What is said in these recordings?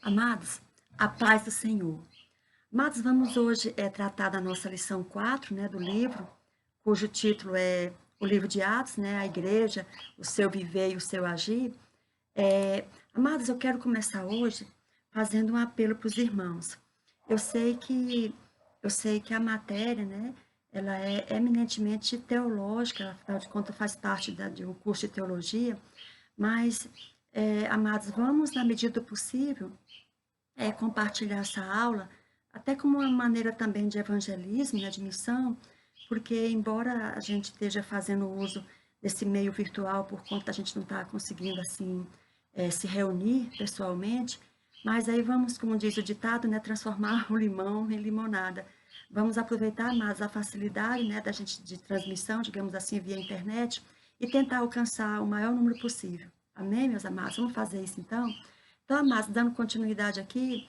Amados, a paz do Senhor. Amados, vamos hoje tratar da nossa lição 4, né, do livro, cujo título é o livro de Atos, né, a igreja, o seu viver e o seu agir. Amados, eu quero começar hoje fazendo um apelo para os irmãos. Eu sei que a matéria, né, ela é eminentemente teológica, afinal de contas faz parte de um curso de teologia, mas, amados, vamos, na medida do possível, compartilhar essa aula, até como uma maneira também de evangelismo, né, de missão, porque embora a gente esteja fazendo uso desse meio virtual por conta da gente não estar conseguindo assim se reunir pessoalmente, mas aí vamos, como diz o ditado, né, transformar o limão em limonada. Vamos aproveitar mais a facilidade, né, da gente de transmissão, digamos assim, via internet, e tentar alcançar o maior número possível. Amém, meus amados? Vamos fazer isso então? Então, amados, dando continuidade aqui,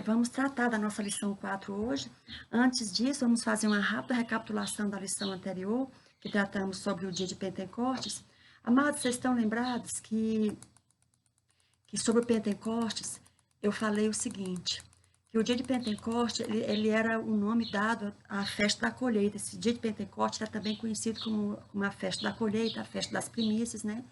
vamos tratar da nossa lição 4 hoje. Antes disso, vamos fazer uma rápida recapitulação da lição anterior, que tratamos sobre o dia de Pentecostes. Amados, vocês estão lembrados que sobre o Pentecostes, eu falei o seguinte, que o dia de Pentecostes, ele era o nome dado à festa da colheita. Esse dia de Pentecostes era também conhecido como a festa da colheita, a festa das primícias, né?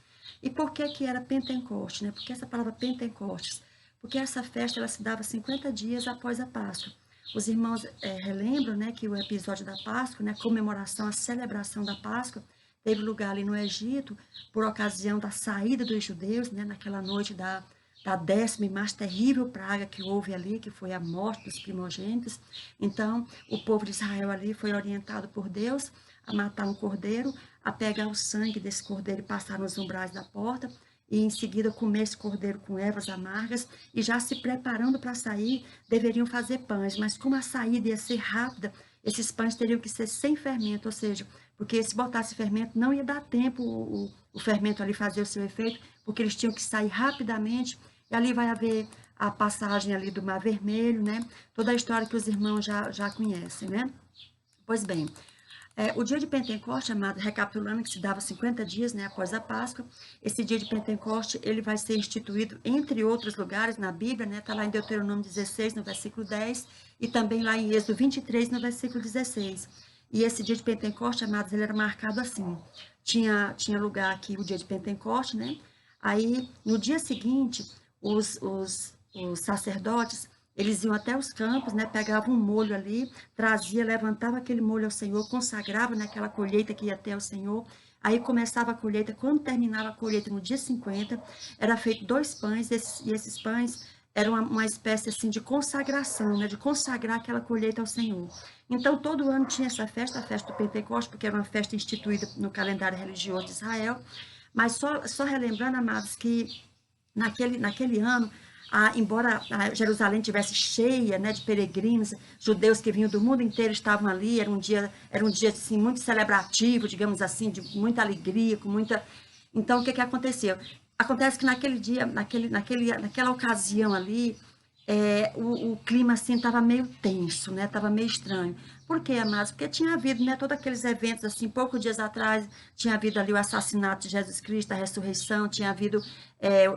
E por que que era Pentecostes, né? Porque essa palavra Pentecostes? Porque essa festa, ela se dava 50 dias após a Páscoa. Os irmãos relembram, né, que o episódio da Páscoa, né, a comemoração, a celebração da Páscoa, teve lugar ali no Egito, por ocasião da saída dos judeus, né, naquela noite da 10ª e mais terrível praga que houve ali, que foi a morte dos primogênitos. Então, o povo de Israel ali foi orientado por Deus a matar um cordeiro, a pegar o sangue desse cordeiro e passar nos umbrais da porta, e em seguida comer esse cordeiro com ervas amargas, e já se preparando para sair, deveriam fazer pães, mas como a saída ia ser rápida, esses pães teriam que ser sem fermento, ou seja, porque se botasse fermento, não ia dar tempo o fermento ali fazer o seu efeito, porque eles tinham que sair rapidamente, e ali vai haver a passagem ali do Mar Vermelho, né? Toda a história que os irmãos já conhecem, né? Pois bem, o dia de Pentecoste, amado, recapitulando, que se dava 50 dias, né, após a Páscoa, esse dia de Pentecoste, ele vai ser instituído, entre outros lugares na Bíblia, né, está lá em Deuteronômio 16, no versículo 10, e também lá em Êxodo 23, no versículo 16. E esse dia de Pentecoste, amados, ele era marcado assim, tinha lugar aqui o dia de Pentecoste, né, aí no dia seguinte, os sacerdotes, eles iam até os campos, né, pegavam um molho ali, trazia, levantava aquele molho ao Senhor, consagrava naquela colheita que ia até o Senhor, aí começava a colheita, quando terminava a colheita no dia 50, era feito 2 pães, e esses pães eram uma espécie assim de consagração, né, de consagrar aquela colheita ao Senhor. Então, todo ano tinha essa festa, a festa do Pentecostes, porque era uma festa instituída no calendário religioso de Israel, mas só relembrando, amados, que naquele ano, embora Jerusalém tivesse cheia, né, de peregrinos, judeus que vinham do mundo inteiro estavam ali, era um dia assim, muito celebrativo, digamos assim, de muita alegria, com muita... Então, o que aconteceu? Acontece que naquele dia, naquela ocasião ali, o clima assim estava meio tenso, né? Estava meio estranho. Por quê, amados? Porque tinha havido, né, todos aqueles eventos assim, poucos dias atrás, tinha havido ali o assassinato de Jesus Cristo, a ressurreição, tinha havido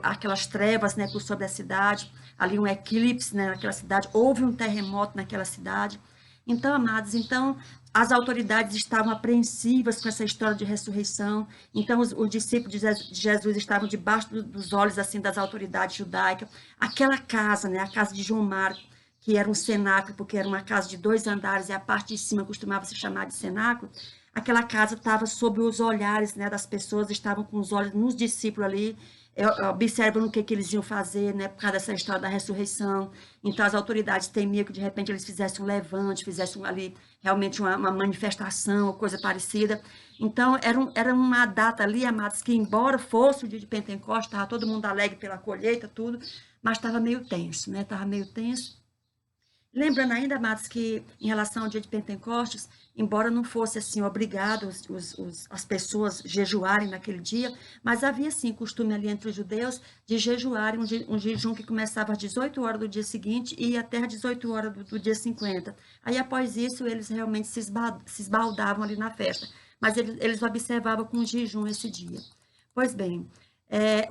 aquelas trevas, né, por sobre a cidade, ali um eclipse, né, naquela cidade, houve um terremoto naquela cidade. Então, amados, então as autoridades estavam apreensivas com essa história de ressurreição. Então, os discípulos de Jesus estavam debaixo dos olhos assim das autoridades judaicas. Aquela casa, né, a casa de João Marco, que era um cenáculo, porque era uma casa de 2 andares e a parte de cima costumava se chamar de cenáculo. Aquela casa estava sob os olhares, né, das pessoas, estavam com os olhos nos discípulos ali, observando o que eles iam fazer, né, por causa dessa história da ressurreição. Então, as autoridades temiam que, de repente, eles fizessem um levante, fizessem ali realmente uma manifestação ou coisa parecida. Então, era uma data ali, amados, que embora fosse o dia de Pentecostes, estava todo mundo alegre pela colheita, tudo, mas estava meio tenso, né? Estava meio tenso. Lembrando ainda, amados, que em relação ao dia de Pentecostes, embora não fosse assim obrigado as pessoas jejuarem naquele dia, mas havia sim costume ali entre os judeus de jejuarem, um jejum que começava às 18 horas do dia seguinte e ia até às 18 horas do dia 50. Aí após isso eles realmente se esbaldavam ali na festa, mas eles observavam com jejum esse dia. Pois bem,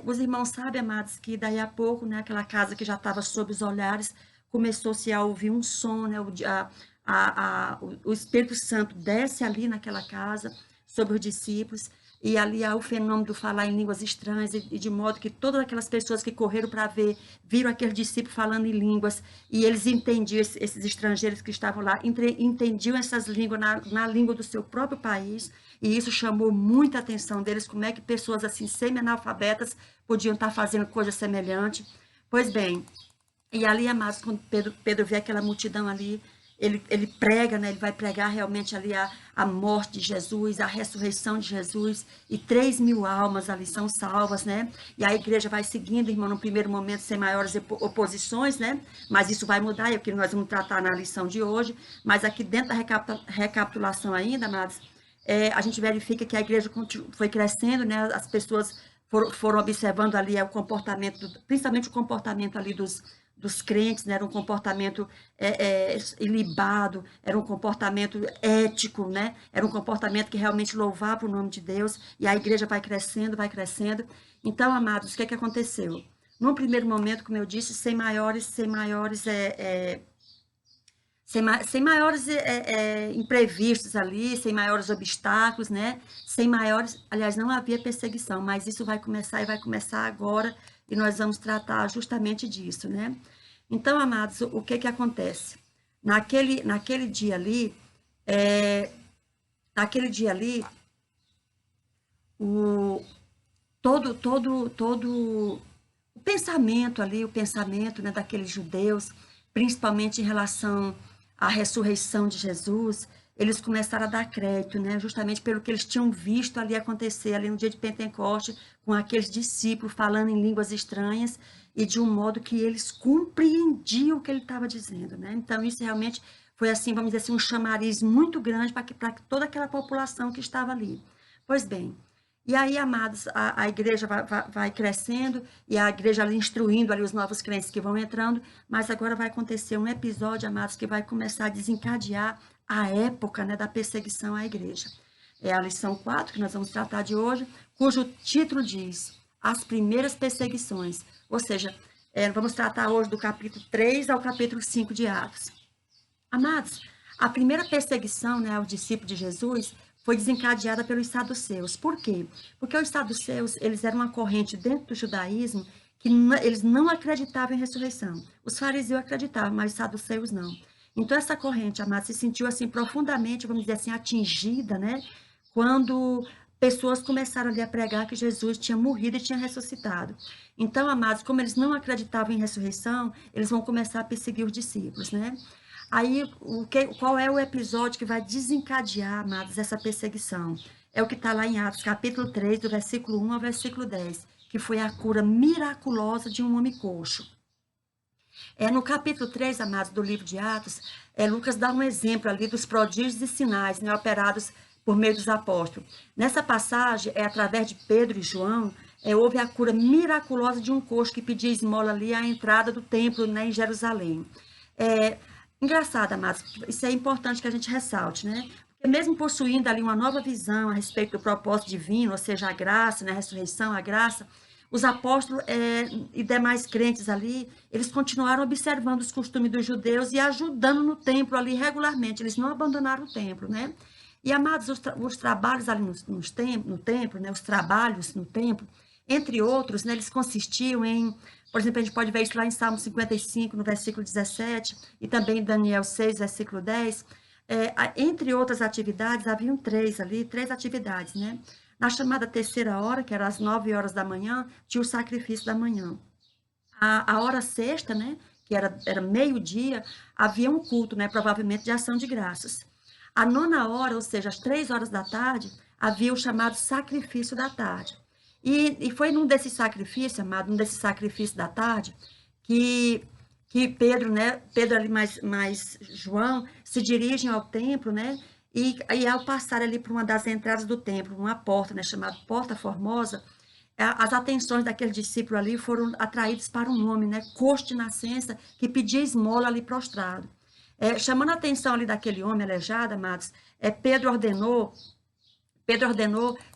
Os irmãos sabem, amados, que daí a pouco, né, aquela casa que já estava sob os olhares, começou-se a ouvir um som, né, o Espírito Santo desce ali naquela casa, sobre os discípulos, e ali há o fenômeno do falar em línguas estranhas, e de modo que todas aquelas pessoas que correram para ver, viram aquele discípulo falando em línguas, e eles entendiam, esses estrangeiros que estavam lá, entendiam essas línguas na língua do seu próprio país, e isso chamou muita atenção deles, como é que pessoas assim, semi-analfabetas, podiam estar fazendo coisa semelhante. Pois bem, e ali, amados, quando Pedro vê aquela multidão ali, ele prega, né? Ele vai pregar realmente ali a morte de Jesus, a ressurreição de Jesus, e 3.000 almas ali são salvas, né? E a igreja vai seguindo, irmão, no primeiro momento, sem maiores oposições, né? Mas isso vai mudar, é o que nós vamos tratar na lição de hoje. Mas aqui dentro da recapitulação ainda, amados, a gente verifica que a igreja foi crescendo, né? As pessoas foram observando ali o comportamento, principalmente o comportamento ali dos crentes, né? Era um comportamento ilibado, era um comportamento ético, né? Era um comportamento que realmente louvava o nome de Deus, e a igreja vai crescendo, vai crescendo. Então, amados, o que aconteceu? Num primeiro momento, como eu disse, sem maiores imprevistos ali, sem maiores obstáculos, né? Sem maiores, aliás, não havia perseguição, mas isso vai começar e vai começar agora, e nós vamos tratar justamente disso, né? Então, amados, o que acontece? Naquele dia ali, é, naquele dia ali, o, todo o pensamento, né, daqueles judeus, principalmente em relação à ressurreição de Jesus, eles começaram a dar crédito, né, justamente pelo que eles tinham visto ali acontecer, ali no dia de Pentecoste, com aqueles discípulos falando em línguas estranhas, e de um modo que eles compreendiam o que ele estava dizendo, né? Então, isso realmente foi, assim, vamos dizer assim, um chamariz muito grande para toda aquela população que estava ali. Pois bem, e aí, amados, a igreja vai crescendo, e a igreja ali instruindo ali os novos crentes que vão entrando, mas agora vai acontecer um episódio, amados, que vai começar a desencadear a época, né, da perseguição à igreja. É a lição 4 que nós vamos tratar de hoje, cujo título diz As Primeiras Perseguições. Ou seja, vamos tratar hoje do capítulo 3 ao capítulo 5 de Atos. Amados, a primeira perseguição, né, aos discípulos de Jesus foi desencadeada pelos saduceus. Por quê? Porque os saduceus, eles eram uma corrente dentro do judaísmo que eles não acreditavam em ressurreição. Os fariseus acreditavam, mas os saduceus não. Então, essa corrente, amados, se sentiu assim profundamente, vamos dizer assim, atingida, né? Quando pessoas começaram ali a pregar que Jesus tinha morrido e tinha ressuscitado. Então, amados, como eles não acreditavam em ressurreição, eles vão começar a perseguir os discípulos, né? Aí, qual é o episódio que vai desencadear, amados, essa perseguição? É o que está lá em Atos, capítulo 3, do versículo 1 ao versículo 10, que foi a cura miraculosa de um homem coxo. No capítulo 3, amados, do livro de Atos, Lucas dá um exemplo ali dos prodígios e sinais, né, operados por meio dos apóstolos. Nessa passagem, através de Pedro e João, houve a cura miraculosa de um coxo que pedia esmola ali à entrada do templo, né, em Jerusalém. Engraçado, amados, isso é importante que a gente ressalte, né? Porque mesmo possuindo ali uma nova visão a respeito do propósito divino, ou seja, a graça, né, a ressurreição, a graça, os apóstolos e demais crentes ali, eles continuaram observando os costumes dos judeus e ajudando no templo ali regularmente, eles não abandonaram o templo, né? E, amados, os trabalhos ali no templo, né, os trabalhos no templo, entre outros, né, eles consistiam em, por exemplo, a gente pode ver isso lá em Salmo 55, no versículo 17, e também em Daniel 6, versículo 10. Entre outras atividades, haviam três atividades, né? Na chamada terceira hora, que era às 9 horas da manhã, tinha o sacrifício da manhã. A hora sexta, né, que era meio-dia, havia um culto, né, provavelmente de ação de graças. A nona hora, ou seja, às 3 horas da tarde, havia o chamado sacrifício da tarde. E foi num desses sacrifícios, amado, num desses sacrifícios da tarde, que Pedro, né, Pedro ali mais João, se dirigem ao templo, né, e ao passar ali por uma das entradas do templo, uma porta, né, chamada Porta Formosa, as atenções daquele discípulo ali foram atraídas para um homem, né, coxo de nascença, que pedia esmola ali prostrado. Chamando a atenção ali daquele homem aleijado, amados, Pedro ordenou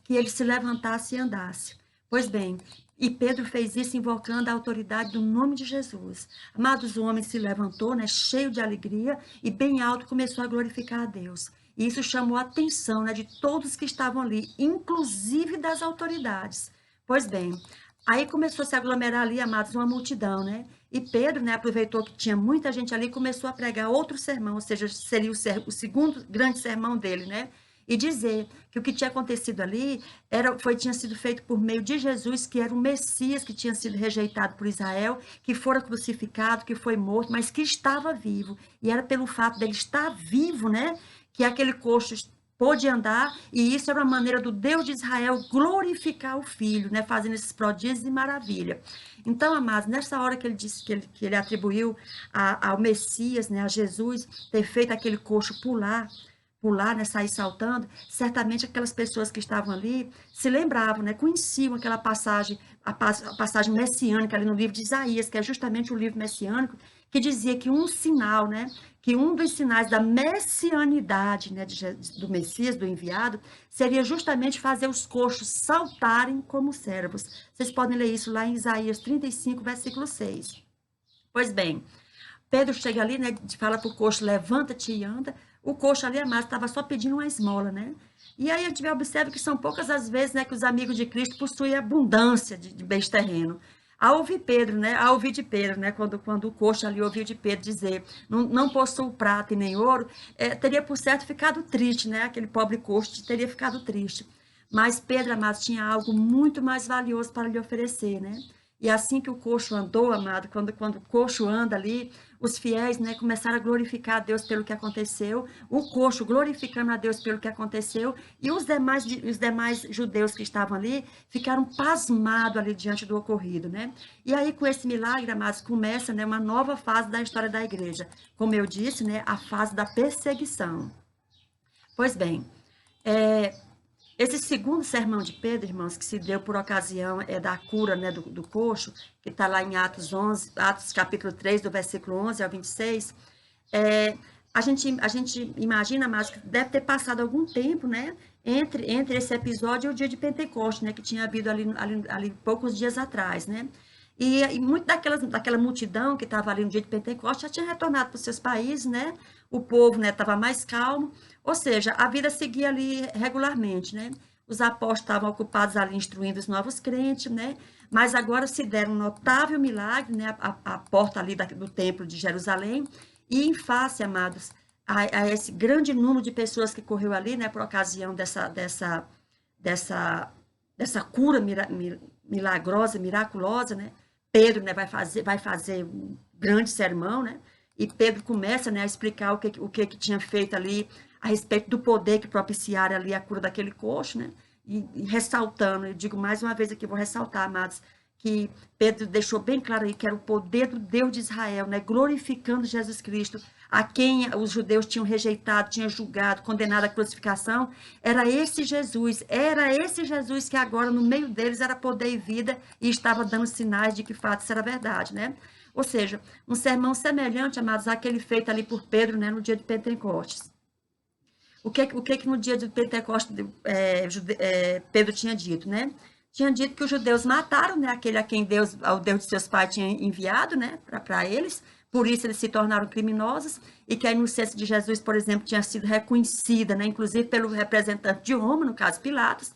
que ele se levantasse e andasse. Pois bem, E Pedro fez isso invocando a autoridade do nome de Jesus. Amados, o homem se levantou, né, cheio de alegria, e bem alto começou a glorificar a Deus. E isso chamou a atenção, né, de todos que estavam ali, inclusive das autoridades. Pois bem, aí começou a se aglomerar ali, amados, uma multidão, né? E Pedro, né, aproveitou que tinha muita gente ali e começou a pregar outro sermão, ou seja, seria o segundo grande sermão dele, né? E dizer que o que tinha acontecido ali tinha sido feito por meio de Jesus, que era o Messias que tinha sido rejeitado por Israel, que fora crucificado, que foi morto, mas que estava vivo. E era pelo fato dele estar vivo, né, que aquele coxo pôde andar, e isso era uma maneira do Deus de Israel glorificar o Filho, né, fazendo esses prodígios e maravilha. Então, amados, nessa hora que ele disse que ele atribuiu ao Messias, né, a Jesus, ter feito aquele coxo pular, né, sair saltando, certamente aquelas pessoas que estavam ali se lembravam, né, conheciam aquela passagem, a passagem messiânica ali no livro de Isaías, que é justamente o livro messiânico, que dizia que um sinal, né, que um dos sinais da messianidade, né, do Messias, do enviado, seria justamente fazer os coxos saltarem como servos. Vocês podem ler isso lá em Isaías 35, versículo 6. Pois bem, Pedro chega ali, né, fala para o coxo, levanta-te e anda. O coxo ali, amado, estava só pedindo uma esmola, né? E aí a gente observa que são poucas as vezes, né, que os amigos de Cristo possuem abundância de bens terrenos. Ao ouvir Pedro, né, ao ouvir de Pedro, né, quando o coxo ali ouviu de Pedro dizer, não possuo prata e nem ouro, teria por certo ficado triste, né? Aquele pobre coxo teria ficado triste. Mas Pedro, amado, tinha algo muito mais valioso para lhe oferecer, né? E assim que o coxo andou, amado, quando o coxo anda ali, os fiéis, né, começaram a glorificar a Deus pelo que aconteceu, o coxo glorificando a Deus pelo que aconteceu, e os demais judeus que estavam ali ficaram pasmados ali diante do ocorrido, né? E aí, com esse milagre, amados, começa, né, uma nova fase da história da igreja. Como eu disse, né, a fase da perseguição. Pois bem, é, esse segundo sermão de Pedro, irmãos, que se deu por ocasião da cura, né, do coxo, que está lá em Atos capítulo 3, do versículo 11 ao 26, é, a gente imagina, mas que deve ter passado algum tempo, né, entre esse episódio e o dia de Pentecostes, né, que tinha havido ali poucos dias atrás, né? E muito daquela multidão que estava ali no dia de Pentecostes já tinha retornado para os seus países, né? O povo, né, estava mais calmo, ou seja, a vida seguia ali regularmente, né? Os apóstolos estavam ocupados ali instruindo os novos crentes, né? Mas agora se deram um notável milagre, né? A porta ali do templo de Jerusalém, e em face, amados, a esse grande número de pessoas que correu ali, né? Por ocasião dessa cura milagrosa, miraculosa, né? Pedro, né, vai fazer um grande sermão, né? E Pedro começa, né, a explicar o que tinha feito ali a respeito do poder que propiciara ali a cura daquele coxo, né? E ressaltando, eu digo mais uma vez aqui, vou ressaltar, amados, que Pedro deixou bem claro aí que era o poder do Deus de Israel, né? Glorificando Jesus Cristo, a quem os judeus tinham rejeitado, tinham julgado, condenado à crucificação. Era esse Jesus que agora no meio deles era poder e vida e estava dando sinais de que fato isso era verdade, né? Ou seja, um sermão semelhante, amados, àquele feito ali por Pedro, né, no dia de Pentecostes. O que no dia de Pentecostes Pedro tinha dito, né? Tinha dito que os judeus mataram, né, aquele a quem o Deus de seus pais tinha enviado, né, para eles, por isso eles se tornaram criminosos, e que a inocência de Jesus, por exemplo, tinha sido reconhecida, né, inclusive pelo representante de Roma, no caso Pilatos.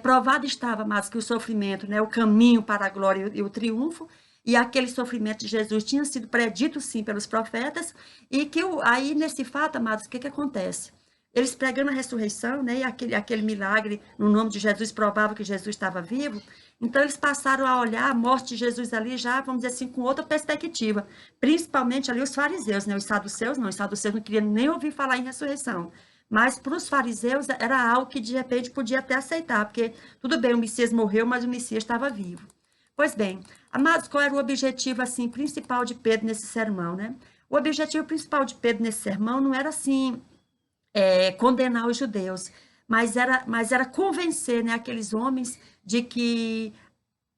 Provado estava, mas que o sofrimento, né, o caminho para a glória e o triunfo, e aquele sofrimento de Jesus tinha sido predito, sim, pelos profetas, e que aí, nesse fato, amados, o que acontece? Eles pregando a ressurreição, né, e aquele milagre no nome de Jesus provava que Jesus estava vivo, então eles passaram a olhar a morte de Jesus ali já, vamos dizer assim, com outra perspectiva, principalmente ali os fariseus, né, os saduceus não queriam nem ouvir falar em ressurreição, mas para os fariseus era algo que de repente podia até aceitar, porque tudo bem, o Messias morreu, mas o Messias estava vivo. Pois bem, amados, qual era o objetivo assim principal de Pedro nesse sermão, né? O objetivo principal de Pedro nesse sermão não era assim condenar os judeus, mas era convencer, né, aqueles homens de que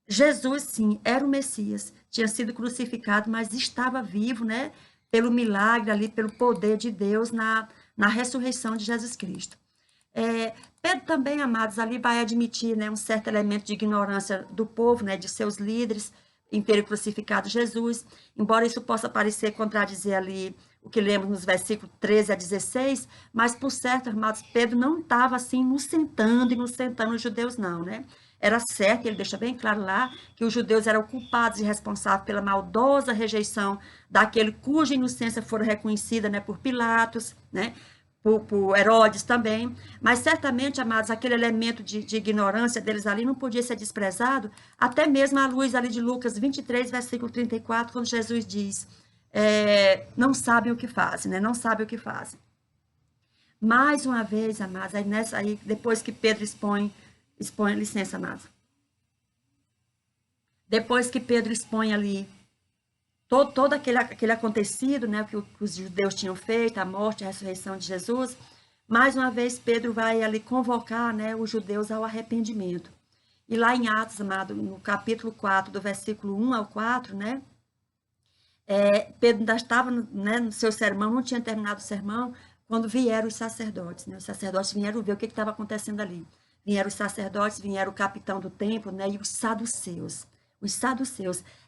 Jesus, sim, era o Messias, tinha sido crucificado, mas estava vivo, né, pelo milagre ali, pelo poder de Deus na ressurreição de Jesus Cristo. Pedro também, amados, ali vai admitir, né, um certo elemento de ignorância do povo, né, de seus líderes, em ter crucificado Jesus, embora isso possa parecer contradizer ali o que lemos nos versículos 13 a 16, mas por certo, amados, Pedro não estava assim inocentando os judeus, não, né? Era certo, ele deixa bem claro lá, que os judeus eram culpados e responsáveis pela maldosa rejeição daquele cuja inocência fora reconhecida, né, por Pilatos, né? Por Herodes também, mas certamente, amados, aquele elemento de ignorância deles ali não podia ser desprezado, até mesmo à luz ali de Lucas 23, versículo 34, quando Jesus diz, não sabem o que fazem, né? Não sabem o que fazem. Mais uma vez, amados, aí depois que Pedro expõe, licença, amados, depois que Pedro expõe ali todo aquele acontecido, né, que os judeus tinham feito, a morte e a ressurreição de Jesus, mais uma vez Pedro vai ali convocar, né, os judeus ao arrependimento. E lá em Atos, amado, no capítulo 4, do versículo 1 ao 4, né, Pedro ainda estava, né, no seu sermão, não tinha terminado o sermão, quando vieram os sacerdotes, né, os sacerdotes vieram ver o que estava acontecendo ali. Vieram os sacerdotes, vieram o capitão do templo, né, e os saduceus,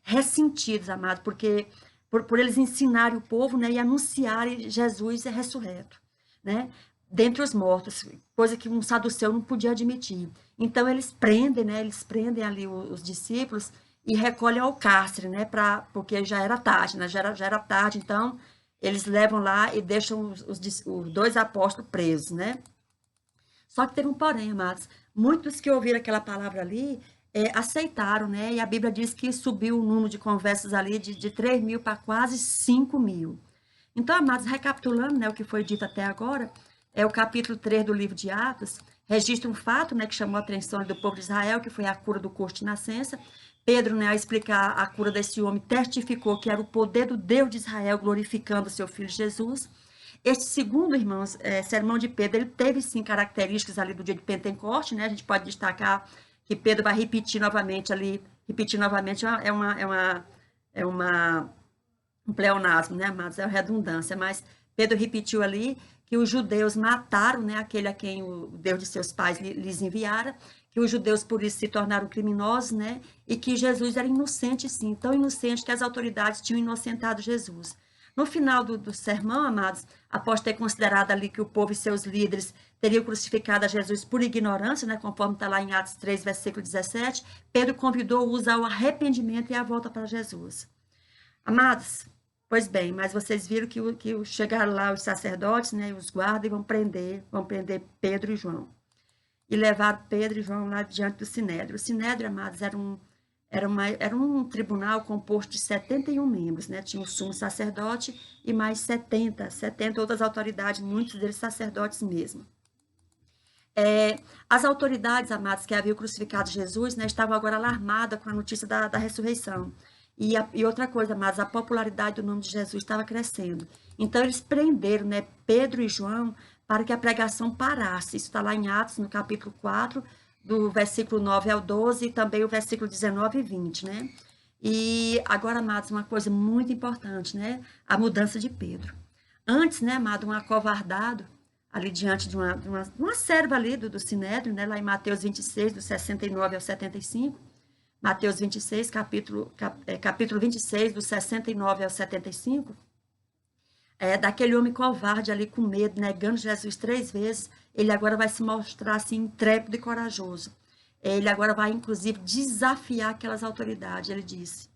ressentidos, amados, porque por eles ensinarem o povo, né, e anunciarem Jesus é ressurreto, né, dentre os mortos, coisa que um saduceu não podia admitir. Então eles prendem, né, eles prendem ali os discípulos e recolhem ao cárcere, né, porque já era tarde, né, já era tarde, então eles levam lá e deixam os dois apóstolos presos, né. Só que teve um porém, amados. Muitos que ouviram aquela palavra ali aceitaram, né? E a Bíblia diz que subiu o número de conversas ali de 3 mil para quase 5 mil. Então, amados, recapitulando, né, o que foi dito até agora, o capítulo 3 do livro de Atos, registra um fato, né, que chamou a atenção do povo de Israel, que foi a cura do coxo de nascença. Pedro, né, ao explicar a cura desse homem, testificou que era o poder do Deus de Israel glorificando o seu filho Jesus. Este segundo, irmãos, sermão de Pedro, ele teve sim características ali do dia de Pentecoste, né? A gente pode destacar que Pedro vai repetir novamente é um pleonasmo, né, amados? É uma redundância, mas Pedro repetiu ali que os judeus mataram, né, aquele a quem o Deus de seus pais lhes enviara, que os judeus por isso se tornaram criminosos, né, e que Jesus era inocente sim, tão inocente que as autoridades tinham inocentado Jesus. No final do sermão, amados, após ter considerado ali que o povo e seus líderes teriam crucificado a Jesus por ignorância, né, conforme está lá em Atos 3, versículo 17, Pedro convidou-os ao arrependimento e à volta para Jesus. Amados, pois bem, mas vocês viram que chegaram lá os sacerdotes, né, os guardas, e vão prender Pedro e João. E levaram Pedro e João lá diante do Sinédrio. O Sinédrio, amados, era um tribunal composto de 71 membros, né? Tinha o sumo sacerdote e mais 70 outras autoridades, muitos deles sacerdotes mesmo. As autoridades, amados, que haviam crucificado Jesus, né, estavam agora alarmadas com a notícia da ressurreição. E outra coisa, amados, a popularidade do nome de Jesus estava crescendo. Então, eles prenderam, né, Pedro e João para que a pregação parasse. Isso está lá em Atos, no capítulo 4, do versículo 9 ao 12, e também o versículo 19 e 20, né? E agora, amados, uma coisa muito importante, né? A mudança de Pedro. Antes, né, amado, um acovardado, ali diante de uma serva ali do Sinédrio, né, lá em Mateus 26, do 69 ao 75, Mateus 26, capítulo 26, do 69 ao 75, daquele homem covarde ali com medo, negando Jesus 3 vezes, ele agora vai se mostrar assim intrépido e corajoso. Ele agora vai, inclusive, desafiar aquelas autoridades. Ele disse,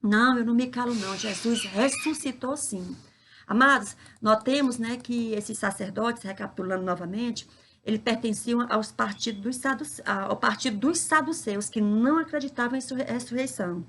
não, eu não me calo não, Jesus ressuscitou sim. Amados, notemos, né, que esses sacerdotes, recapitulando novamente, eles pertenciam ao partido dos saduceus, que não acreditavam em ressurreição.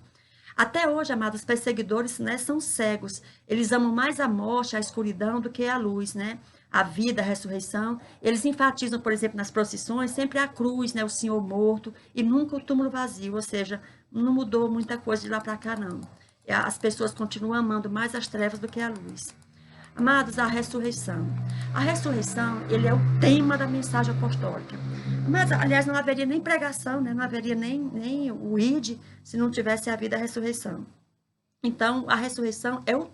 Até hoje, amados, os perseguidores, né, são cegos. Eles amam mais a morte, a escuridão, do que a luz, né? A vida, a ressurreição. Eles enfatizam, por exemplo, nas procissões, sempre a cruz, né, o Senhor morto, e nunca o túmulo vazio, ou seja, não mudou muita coisa de lá para cá, não. As pessoas continuam amando mais as trevas do que a luz. Amados, a ressurreição. A ressurreição, ele é o tema da mensagem apostólica. Mas, aliás, não haveria nem pregação, né? Não haveria nem o id se não tivesse a vida a ressurreição. Então, a ressurreição é o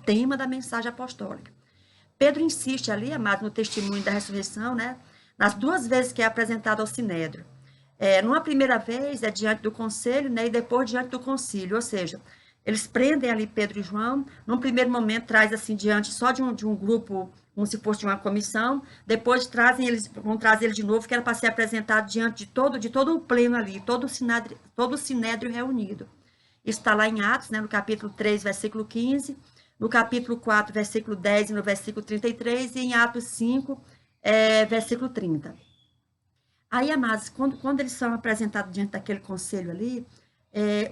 tema da mensagem apostólica. Pedro insiste ali, amado, no testemunho da ressurreição, né? Nas 2 vezes que é apresentado ao Sinédrio. Numa primeira vez é diante do conselho, né? E depois diante do concílio, ou seja, eles prendem ali Pedro e João, num primeiro momento traz assim diante só de um grupo, como se fosse de uma comissão, depois vão trazer ele de novo, que era para ser apresentado diante de todo o pleno ali, todo o sinédrio reunido. Isso está lá em Atos, né, no capítulo 3, versículo 15, no capítulo 4, versículo 10 e no versículo 33, e em Atos 5, versículo 30. Aí, amados, quando eles são apresentados diante daquele conselho ali,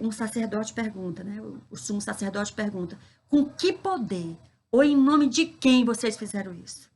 um sacerdote pergunta, né? O sumo sacerdote pergunta, com que poder ou em nome de quem vocês fizeram isso?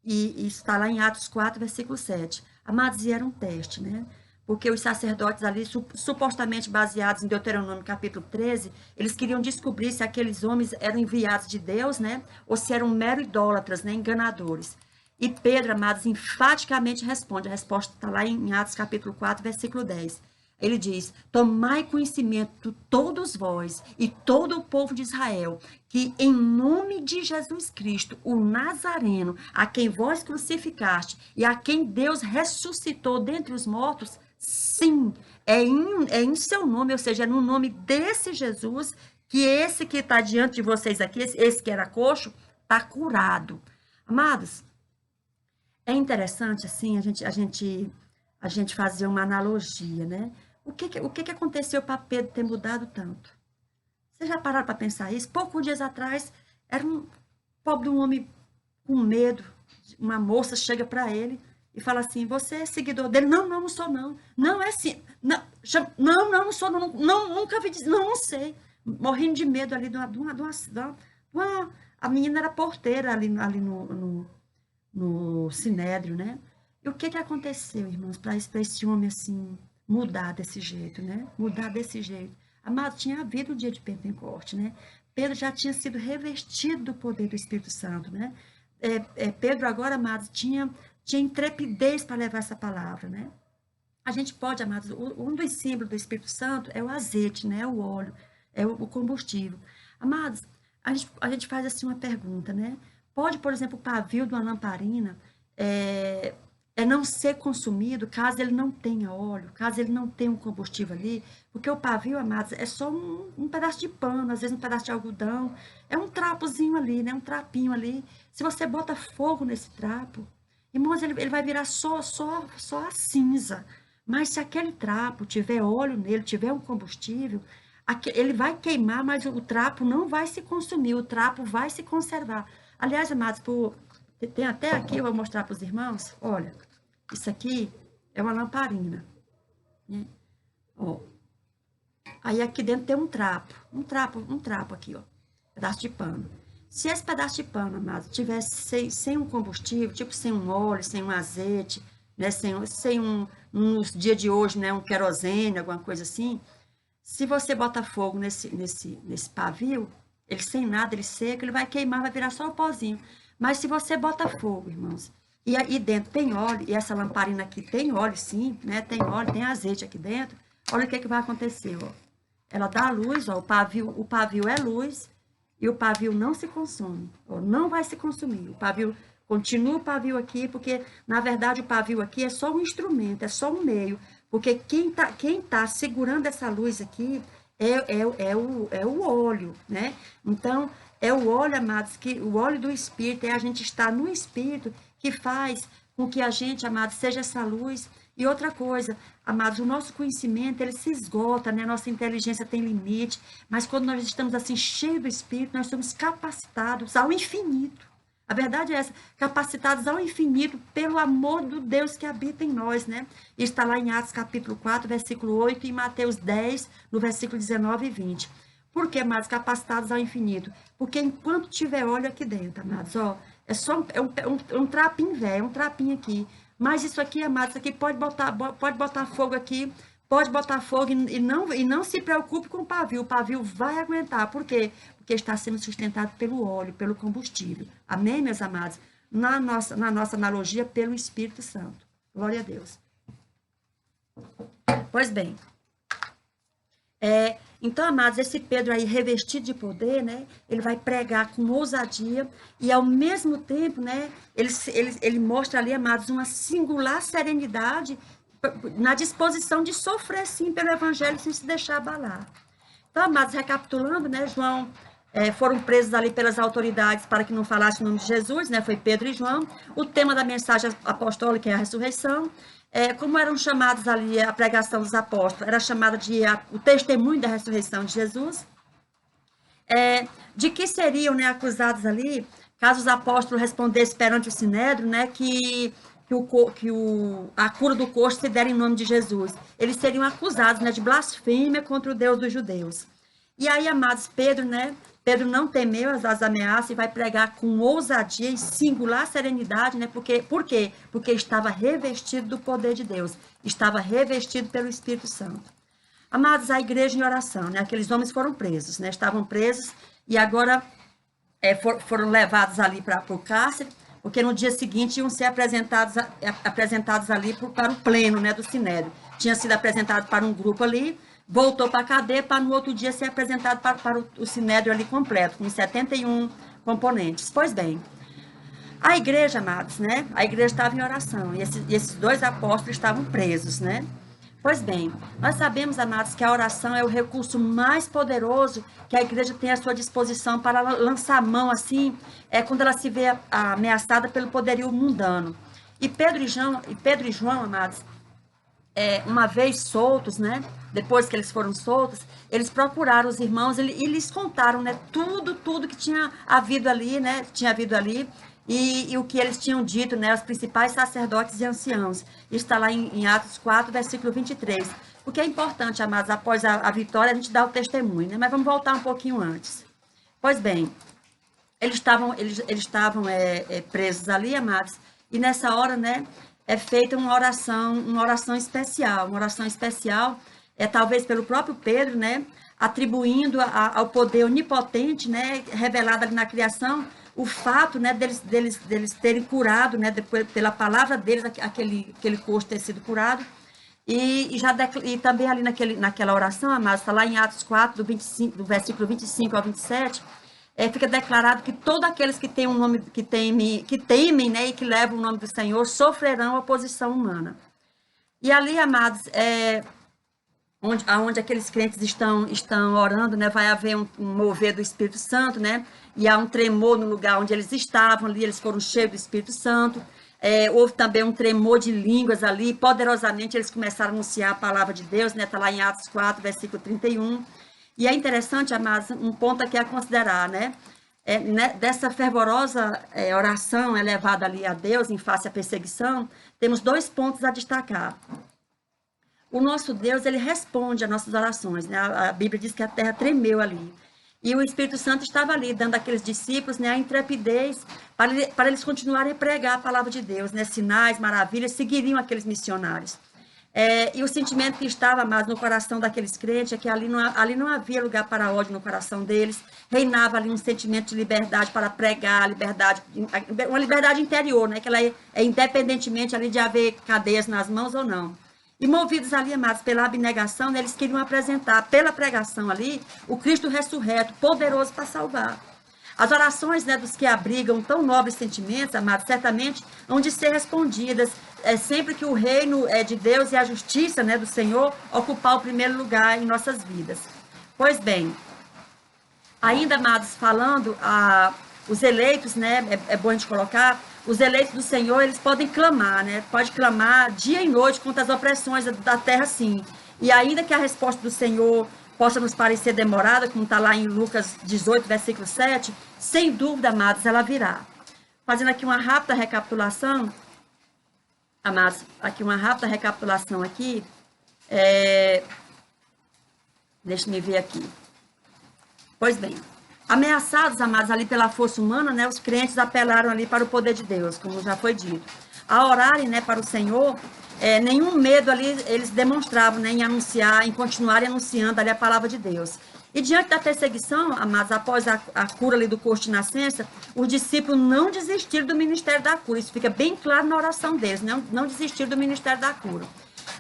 E isso está lá em Atos 4, versículo 7. Amados, e era um teste, né? Porque os sacerdotes ali, supostamente baseados em Deuteronômio capítulo 13, eles queriam descobrir se aqueles homens eram enviados de Deus, né? Ou se eram mero idólatras, né? Enganadores. E Pedro, amados, enfaticamente responde. A resposta está lá em Atos capítulo 4, versículo 10. Ele diz, tomai conhecimento todos vós e todo o povo de Israel, que em nome de Jesus Cristo, o Nazareno, a quem vós crucificaste e a quem Deus ressuscitou dentre os mortos, sim, é em seu nome, ou seja, é no nome desse Jesus, que esse que está diante de vocês aqui, esse que era coxo, está curado. Amados, é interessante, assim, a gente fazer uma analogia, né? O que aconteceu para Pedro ter mudado tanto? Vocês já pararam para pensar isso? Poucos dias atrás, era um pobre de um homem com medo. Uma moça chega para ele e fala assim, você é seguidor dele? Não, não, não sou não. Não, é assim. Não, não, não, não sou não. Não, nunca vi dizer. Não, não sei. Morrendo de medo ali a menina era porteira ali no Sinédrio, né? E o que aconteceu, irmãos, para esse homem, assim, mudar desse jeito, né? Mudar desse jeito. Amado, tinha havido o dia de Pentecoste, né? Pedro já tinha sido revestido do poder do Espírito Santo, né? Pedro agora, amados, tinha intrepidez para levar essa palavra, né? A gente pode, amados, um dos símbolos do Espírito Santo é o azeite, né? É o óleo, é o combustível. Amados, a gente faz assim uma pergunta, né? Pode, por exemplo, o pavio de uma lamparina não ser consumido caso ele não tenha óleo, caso ele não tenha um combustível ali, porque o pavio, amados, é só um pedaço de pano, às vezes um pedaço de algodão, é um trapozinho ali, né? Um trapinho ali. Se você bota fogo nesse trapo, irmãos, ele vai virar só a cinza. Mas se aquele trapo tiver óleo nele, tiver um combustível, ele vai queimar, mas o trapo não vai se consumir, o trapo vai se conservar. Aliás, amados, tem até aqui, eu vou mostrar para os irmãos, olha, isso aqui é uma lamparina, né? Ó, aí aqui dentro tem um trapo aqui, ó, pedaço de pano. Se esse pedaço de pano, amados, tivesse sem um combustível, tipo sem um óleo, sem um azeite, né, nos dias de hoje, né, um querosene, alguma coisa assim, se você bota fogo nesse pavio, ele sem nada, ele seco, ele vai queimar, vai virar só o pozinho. Mas se você bota fogo, irmãos, e aí dentro tem óleo, e essa lamparina aqui tem óleo sim, né? Tem óleo, tem azeite aqui dentro, olha o que vai acontecer, ó. Ela dá luz, ó, o pavio é luz, e o pavio não se consome, ó, não vai se consumir. O pavio, continua o pavio aqui, porque, na verdade, o pavio aqui é só um instrumento, é só um meio, porque quem tá segurando essa luz aqui é o óleo, né? Então, é o óleo, amados, que o óleo do Espírito, é a gente estar no Espírito que faz com que a gente, amados, seja essa luz. E outra coisa, amados, o nosso conhecimento, ele se esgota, né? Nossa inteligência tem limite, mas quando nós estamos assim, cheios do Espírito, nós somos capacitados ao infinito. A verdade é essa, capacitados ao infinito pelo amor do Deus que habita em nós, né? Isso está lá em Atos capítulo 4, versículo 8, e em Mateus 10, no versículo 19 e 20. Por que, amados, capacitados ao infinito? Porque enquanto tiver óleo aqui dentro, amados, ó, um trapinho velho, é um trapinho aqui. Mas isso aqui, amados, isso aqui pode botar fogo aqui, pode botar fogo e não se preocupe com o pavio vai aguentar. Por quê? Porque está sendo sustentado pelo óleo, pelo combustível. Amém, meus amados? Na nossa analogia, pelo Espírito Santo. Glória a Deus. Pois bem, Então, amados, esse Pedro aí revestido de poder, né? Ele vai pregar com ousadia e, ao mesmo tempo, né? Ele mostra ali, amados, uma singular serenidade na disposição de sofrer, sim, pelo evangelho sem se deixar abalar. Então, amados, recapitulando, né? João foram presos ali pelas autoridades para que não falasse o nome de Jesus, né? Foi Pedro e João. O tema da mensagem apostólica é a ressurreição. Como eram chamados ali a pregação dos apóstolos? Era chamada de o testemunho da ressurreição de Jesus. De que seriam, né, acusados ali, caso os apóstolos respondessem perante o Sinédrio, né, que a cura do coxo se der em nome de Jesus. Eles seriam acusados, né, de blasfêmia contra o Deus dos judeus. E aí, amados, Pedro, né, Pedro não temeu as ameaças e vai pregar com ousadia e singular serenidade, né? Por quê? Porque estava revestido do poder de Deus, estava revestido pelo Espírito Santo. Amados, a igreja em oração, né? Aqueles homens foram presos, né? Estavam presos e agora foram levados ali para o cárcere, porque no dia seguinte iam ser apresentados ali para o pleno, né, do Sinédrio. Tinha sido apresentado para um grupo ali, voltou para a cadeia para no outro dia ser apresentado para o Sinédrio ali completo, com 71 componentes. Pois bem, a igreja, amados, né? A igreja estava em oração e esses dois apóstolos estavam presos, né? Pois bem, nós sabemos, amados, que a oração é o recurso mais poderoso que a igreja tem à sua disposição para lançar a mão, assim, quando ela se vê ameaçada pelo poderio mundano. E Pedro e João, amados, uma vez soltos, né? Depois que eles foram soltos, eles procuraram os irmãos e lhes contaram, né? Tudo que tinha havido ali, né? E o que eles tinham dito, né? Os principais sacerdotes e anciãos. Está lá em Atos 4, versículo 23. O que é importante, amados, após a vitória, a gente dá o testemunho, né? Mas vamos voltar um pouquinho antes. Pois bem, eles estavam presos ali, amados, e nessa hora, né? É feita uma oração especial. Uma oração especial, talvez pelo próprio Pedro, né? Atribuindo ao poder onipotente, né? Revelado ali na criação, o fato, né? Deles terem curado, né? Depois, pela palavra deles, aquele coxo ter sido curado. E também ali naquela oração, amados, está lá em Atos 4, do versículo 25 ao 27, fica declarado que todos aqueles que têm um nome, que temem, né, e que levam o nome do Senhor, sofrerão oposição humana. E ali, amados, onde aqueles crentes estão orando, né, vai haver um mover do Espírito Santo, né, e há um tremor no lugar onde eles estavam, ali eles foram cheios do Espírito Santo. Houve também um tremor de línguas ali, poderosamente eles começaram a anunciar a palavra de Deus, né, está lá em Atos 4, versículo 31. E é interessante, amados, um ponto aqui a considerar, né? Dessa fervorosa oração elevada ali a Deus em face à perseguição, temos 2 pontos a destacar. O nosso Deus, ele responde às nossas orações, né? A Bíblia diz que a terra tremeu ali. E o Espírito Santo estava ali, dando àqueles discípulos, né, a intrepidez para eles continuarem a pregar a palavra de Deus, né? Sinais, maravilhas, seguiriam aqueles missionários. E o sentimento que estava mais no coração daqueles crentes é que ali não havia lugar para ódio no coração deles, reinava ali um sentimento de liberdade para pregar, uma liberdade interior, né? Que ela independentemente ali de haver cadeias nas mãos ou não. E movidos ali, amados, pela abnegação, né, eles queriam apresentar, pela pregação ali, o Cristo ressurreto, poderoso para salvar. As orações, né, dos que abrigam tão nobres sentimentos, amados, certamente hão de ser respondidas sempre que o reino de Deus e a justiça, né, do Senhor ocupar o primeiro lugar em nossas vidas. Pois bem, ainda, amados, falando, os eleitos, né, é bom a gente colocar, os eleitos do Senhor, eles podem clamar, né, pode clamar dia e noite contra as opressões da terra, sim. E ainda que a resposta do Senhor possa nos parecer demorada, como está lá em Lucas 18, versículo 7, sem dúvida, amados, ela virá. Fazendo aqui uma rápida recapitulação, amados, deixa-me ver aqui. Pois bem, ameaçados, amados, ali pela força humana, né, os crentes apelaram ali para o poder de Deus, como já foi dito. A orarem, né, para o Senhor, nenhum medo ali eles demonstravam, né, em continuarem anunciando ali a palavra de Deus. E diante da perseguição, amados, após a cura ali do coxo de nascença, os discípulos não desistiram do ministério da cura. Isso fica bem claro na oração deles, não desistiram do ministério da cura.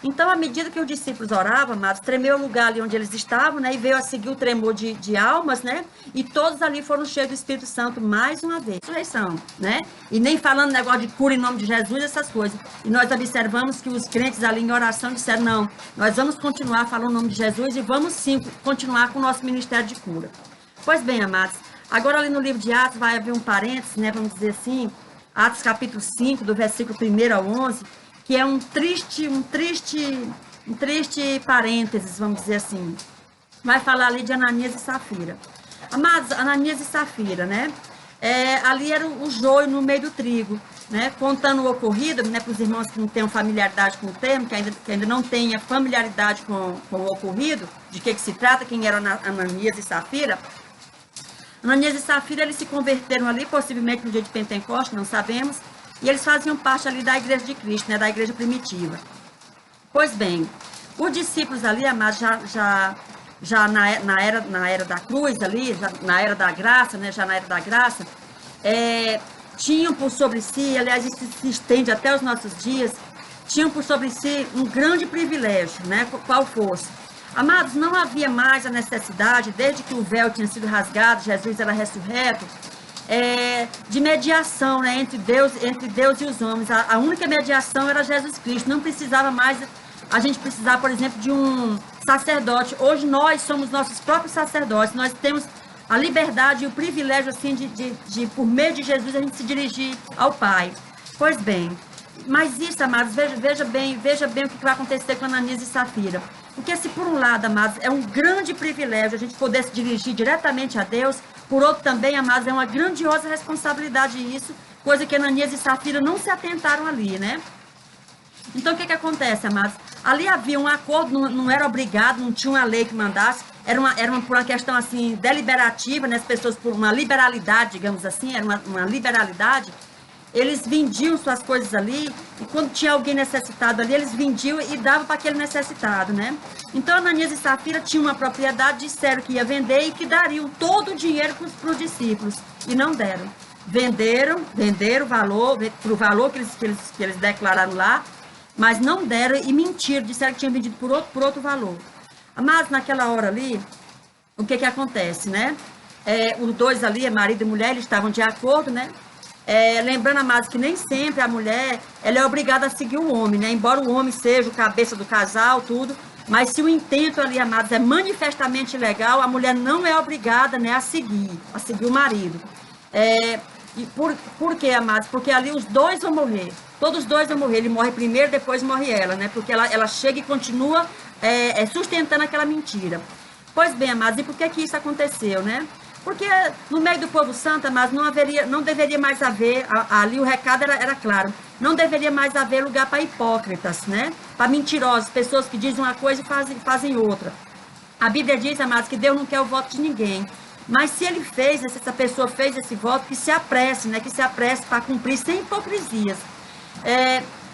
Então, à medida que os discípulos oravam, amados, tremeu o lugar ali onde eles estavam, né? E veio a seguir o tremor de almas, né? E todos ali foram cheios do Espírito Santo mais uma vez. Ressurreição, né? E nem falando negócio de cura em nome de Jesus, essas coisas. E nós observamos que os crentes ali em oração disseram, não, nós vamos continuar falando o nome de Jesus e vamos sim continuar com o nosso ministério de cura. Pois bem, amados, agora ali no livro de Atos vai haver um parênteses, né? Vamos dizer assim, Atos capítulo 5, do versículo 1 ao 11, que é um triste parênteses, vamos dizer assim. Vai falar ali de Ananias e Safira. Amados, Ananias e Safira, né? Ali era o joio no meio do trigo, né? Contando o ocorrido, né? Para os irmãos que não tenham familiaridade com o termo, que ainda não tenha familiaridade com o ocorrido, de que se trata, quem eram Ananias e Safira. Ananias e Safira, eles se converteram ali, possivelmente no dia de Pentecostes, não sabemos, e eles faziam parte ali da igreja de Cristo, né, da igreja primitiva. Pois bem, os discípulos ali, amados, já na era da cruz ali, na era da graça, né, já na era da graça, tinham por sobre si, aliás, isso se estende até os nossos dias, tinham por sobre si um grande privilégio, né, qual fosse. Amados, não havia mais a necessidade, desde que o véu tinha sido rasgado, Jesus era ressurreto, de mediação, né, entre Deus e os homens. A única mediação era Jesus Cristo. Não precisava mais a gente precisar, por exemplo, de um sacerdote. Hoje nós somos nossos próprios sacerdotes. Nós temos a liberdade e o privilégio, assim, de por meio de Jesus, a gente se dirigir ao Pai. Pois bem, mas isso, amados, veja bem o que vai acontecer com Ananias e Safira. Porque se por um lado, amados, é um grande privilégio a gente poder se dirigir diretamente a Deus, por outro também, amados, é uma grandiosa responsabilidade isso, coisa que Ananias e Safira não se atentaram ali, né? Então, o que acontece, amados? Ali havia um acordo, não era obrigado, não tinha uma lei que mandasse, era por uma questão, assim, deliberativa, né? As pessoas, por uma liberalidade, digamos assim, era uma liberalidade. Eles vendiam suas coisas ali, e quando tinha alguém necessitado ali, eles vendiam e davam para aquele necessitado, né? Então, Ananias e Safira tinham uma propriedade, disseram que ia vender e que dariam todo o dinheiro para os discípulos, e não deram. Venderam o valor, para o valor que eles declararam lá, mas não deram e mentiram, disseram que tinham vendido por outro valor. Mas naquela hora ali, o que acontece, né? Os dois ali, marido e mulher, eles estavam de acordo, né? Lembrando, amados, que nem sempre a mulher ela é obrigada a seguir o homem, né? Embora o homem seja o cabeça do casal, tudo, mas se o intento ali, amados, é manifestamente ilegal, a mulher não é obrigada, né, a seguir o marido. E por quê, amados? Porque ali os dois vão morrer, todos os dois vão morrer. Ele morre primeiro, depois morre ela, né? Porque ela chega e continua sustentando aquela mentira. Pois bem, amados, e por que isso aconteceu, né? Porque no meio do povo santo, mas não deveria mais haver, ali o recado era claro, não deveria mais haver lugar para hipócritas, né? Para mentirosos, pessoas que dizem uma coisa e fazem outra. A Bíblia diz, amados, que Deus não quer o voto de ninguém. Mas se essa pessoa fez esse voto, que se apresse, né? Que se apresse para cumprir sem hipocrisias.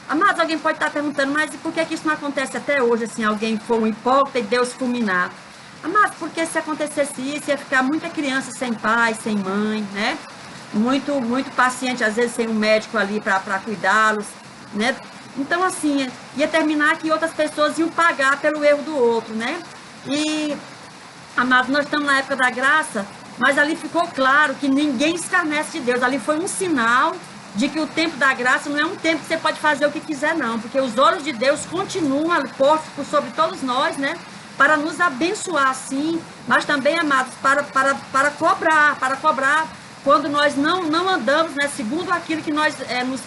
Amados, alguém pode estar perguntando, mas por que isso não acontece até hoje, assim, alguém for um hipócrita e Deus fulminar? Mas porque se acontecesse isso, ia ficar muita criança sem pai, sem mãe, né? Muito paciente, às vezes sem um médico ali para cuidá-los, né? Então, assim, ia terminar que outras pessoas iam pagar pelo erro do outro, né? E, amados, nós estamos na época da graça, mas ali ficou claro que ninguém escarnece de Deus. Ali foi um sinal de que o tempo da graça não é um tempo que você pode fazer o que quiser, não. Porque os olhos de Deus continuam postos sobre todos nós, né? Para nos abençoar, sim, mas também, amados, para cobrar quando nós não andamos, né, segundo aquilo que nós nos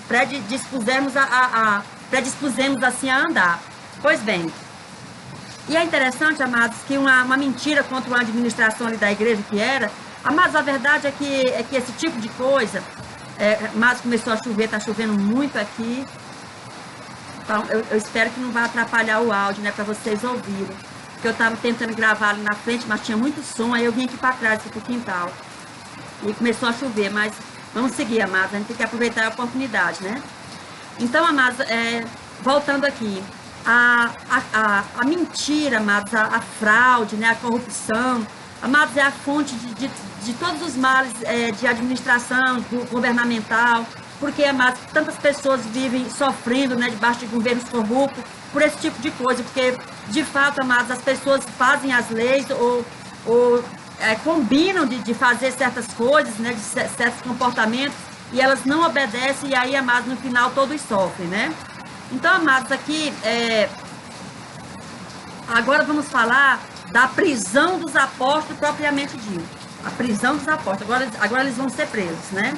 predispusemos assim a andar. Pois bem, e é interessante, amados, que uma mentira contra uma administração ali da igreja que era, amados, a verdade é que esse tipo de coisa, mas começou a chover, está chovendo muito aqui. Então, eu espero que não vá atrapalhar o áudio, né, para vocês ouvirem. Porque eu estava tentando gravar ali na frente, mas tinha muito som, aí eu vim aqui para trás, aqui pro quintal. E começou a chover, mas vamos seguir, amados, a gente tem que aproveitar a oportunidade, né? Então, amados, voltando aqui, a mentira, amados, a fraude, né, a corrupção, amados, é a fonte de todos os males de administração governamental. porque, amados, tantas pessoas vivem sofrendo, né, debaixo de governos corruptos, por esse tipo de coisa, porque, de fato, amados, as pessoas fazem as leis ou combinam de fazer certas coisas, né, de certos comportamentos, e elas não obedecem, e aí, amados, no final todos sofrem, né? Então, amados, aqui, agora vamos falar da prisão dos apóstolos propriamente dito. A prisão dos apóstolos. Agora eles vão ser presos, né?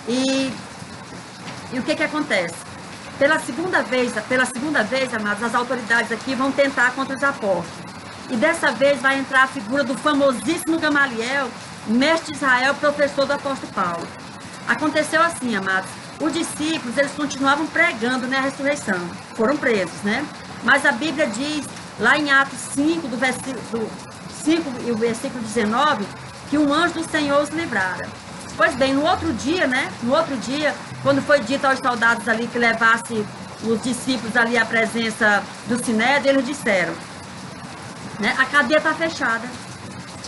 E o que acontece? Pela segunda vez, amados, as autoridades aqui vão tentar contra os apóstolos. E dessa vez vai entrar a figura do famosíssimo Gamaliel, mestre de Israel, professor do apóstolo Paulo. Aconteceu assim, amados. Os discípulos, eles continuavam pregando, né, a ressurreição. Foram presos, né? Mas a Bíblia diz, lá em Atos 5, do versículo 5 e o versículo 19, que um anjo do Senhor os livrara. Pois bem, no outro dia, né? No outro dia, quando foi dito aos soldados ali que levasse os discípulos ali à presença do Sinédrio, eles disseram, né? A cadeia está fechada.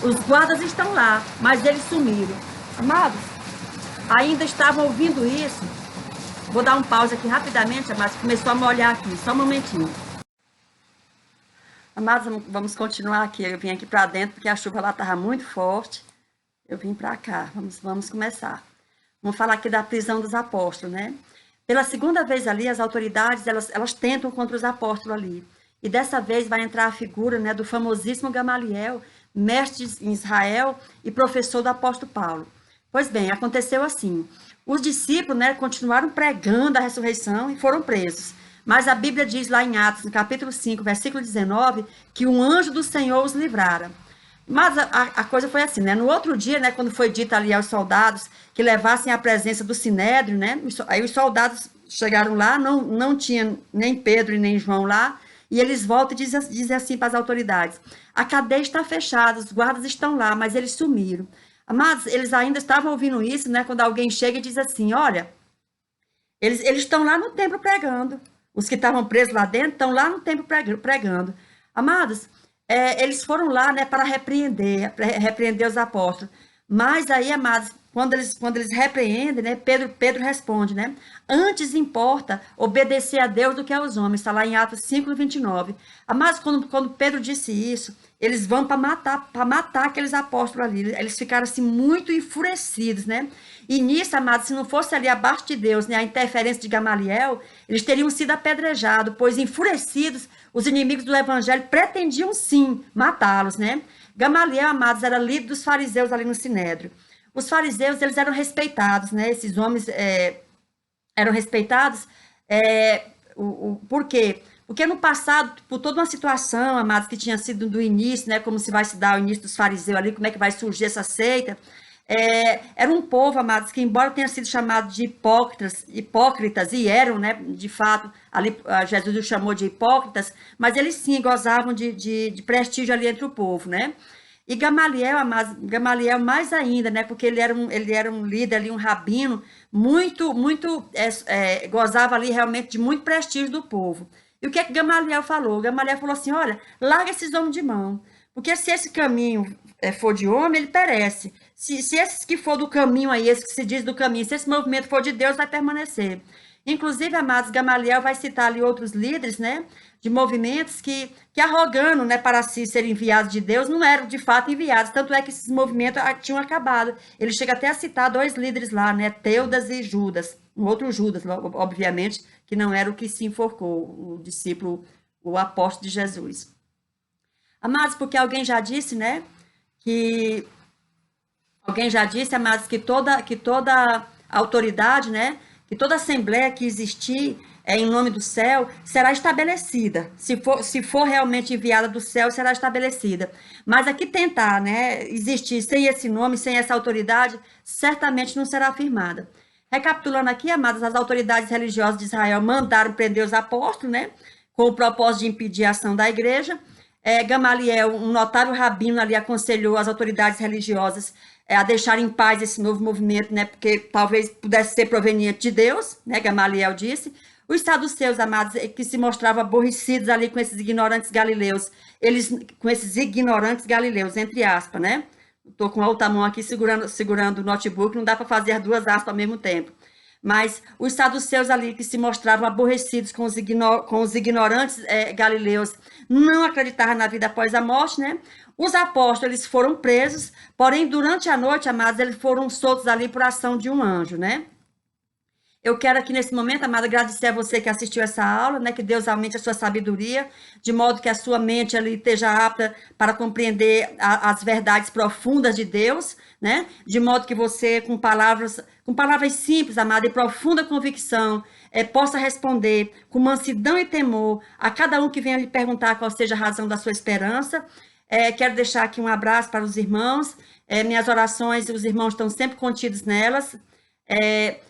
Os guardas estão lá, mas eles sumiram. Amados, ainda estavam ouvindo isso. Vou dar um pause aqui rapidamente, amados, começou a molhar aqui, só um momentinho. Amados, vamos continuar aqui. Eu vim aqui para dentro porque a chuva lá estava muito forte. Eu vim para cá. Vamos começar. Vamos falar aqui da prisão dos apóstolos, né? Pela segunda vez ali, as autoridades, elas tentam contra os apóstolos ali. E dessa vez vai entrar a figura, né, do famosíssimo Gamaliel, mestre em Israel e professor do apóstolo Paulo. Pois bem, aconteceu assim. Os discípulos, né, continuaram pregando a ressurreição e foram presos. Mas a Bíblia diz lá em Atos, no capítulo 5, versículo 19, que um anjo do Senhor os livrara. Mas a coisa foi assim, né? No outro dia, né, quando foi dito ali aos soldados que levassem à presença do Sinédrio, né? Aí os soldados chegaram lá, não tinha nem Pedro e nem João lá, e eles voltam e dizem assim para as autoridades: a cadeia está fechada, os guardas estão lá, mas eles sumiram. Amados, eles ainda estavam ouvindo isso, né? Quando alguém chega e diz assim: olha, eles estão lá no templo pregando. Os que estavam presos lá dentro estão lá no templo pregando. Amados, eles foram lá, né, para repreender os apóstolos. Mas aí, amados, quando eles repreendem, né, Pedro responde, né? Antes importa obedecer a Deus do que aos homens. Está lá em Atos 5, 29. Amados, quando Pedro disse isso, eles vão para matar aqueles apóstolos ali. Eles ficaram assim muito enfurecidos, né? E nisso, amados, se não fosse ali abaixo de Deus, né, a interferência de Gamaliel, eles teriam sido apedrejados, pois enfurecidos, os inimigos do evangelho pretendiam sim matá-los, né? Gamaliel, amados, era líder dos fariseus ali no Sinédrio. Os fariseus, eles eram respeitados, né? Esses homens eram respeitados. Por quê? Porque no passado, por toda uma situação, amados, que tinha sido do início, né? Como se vai se dar o início dos fariseus ali, como é que vai surgir essa seita. Era um povo, amados, que embora tenha sido chamado de hipócritas, e eram, né, de fato, ali Jesus os chamou de hipócritas, mas eles sim gozavam de prestígio ali entre o povo, né? E Gamaliel, amados, Gamaliel mais ainda, né, porque ele era um líder ali, um rabino, muito gozava ali realmente de muito prestígio do povo. E o que Gamaliel falou? Gamaliel falou assim: olha, larga esses homens de mão, porque se esse caminho for de homem, ele perece. Se esses que for do caminho aí, esse que se diz do caminho, se esse movimento for de Deus, vai permanecer. Inclusive, amados, Gamaliel vai citar ali outros líderes, né, de movimentos que arrogando, né, para si serem enviados de Deus, não eram de fato enviados, tanto é que esses movimentos tinham acabado. Ele chega até a citar dois líderes lá, né, Teudas e Judas, um outro Judas, obviamente, que não era o que se enforcou, o discípulo, o apóstolo de Jesus. Amados, porque alguém já disse, né, amados, que toda autoridade, né, que toda assembleia que existir em nome do céu será estabelecida. Se for realmente enviada do céu, será estabelecida. Mas aqui tentar, né, existir sem esse nome, sem essa autoridade, certamente não será afirmada. Recapitulando aqui, amados, as autoridades religiosas de Israel mandaram prender os apóstolos, né, com o propósito de impedir a ação da igreja. Gamaliel, um notável rabino ali, aconselhou as autoridades religiosas a deixar em paz esse novo movimento, né, porque talvez pudesse ser proveniente de Deus, né, Gamaliel disse. Os saduceus, amados, que se mostravam aborrecidos ali com esses ignorantes galileus, entre aspas, né? Estou com a outra mão aqui segurando o notebook, não dá para fazer as duas aspas ao mesmo tempo. Mas os saduceus ali que se mostravam aborrecidos com os ignorantes galileus não acreditavam na vida após a morte, né? Os apóstolos eles foram presos, porém durante a noite, amados, eles foram soltos ali por ação de um anjo, né? Eu quero aqui nesse momento, amada, agradecer a você que assistiu essa aula, né? Que Deus aumente a sua sabedoria, de modo que a sua mente ali esteja apta para compreender as verdades profundas de Deus, né? De modo que você, com palavras simples, amada, e profunda convicção, possa responder com mansidão e temor a cada um que venha lhe perguntar qual seja a razão da sua esperança. Quero deixar aqui um abraço para os irmãos. Minhas orações, os irmãos estão sempre contidos nelas.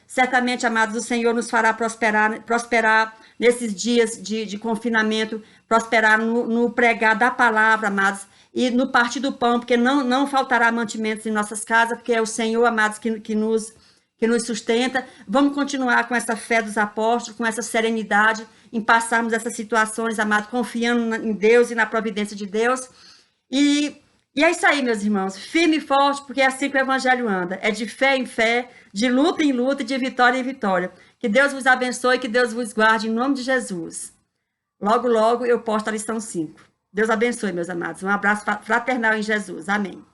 Certamente, amados, o Senhor nos fará prosperar nesses dias de confinamento, prosperar no pregar da palavra, amados, e no partir do pão, porque não faltará mantimentos em nossas casas, porque é o Senhor, amados, que nos sustenta. Vamos continuar com essa fé dos apóstolos, com essa serenidade em passarmos essas situações, amados, confiando em Deus e na providência de Deus. E é isso aí, meus irmãos, firme e forte, porque é assim que o evangelho anda, é de fé em fé, de luta em luta, de vitória em vitória. Que Deus vos abençoe, que Deus vos guarde, em nome de Jesus. Logo, logo, eu posto a lição 5. Deus abençoe, meus amados. Um abraço fraternal em Jesus. Amém.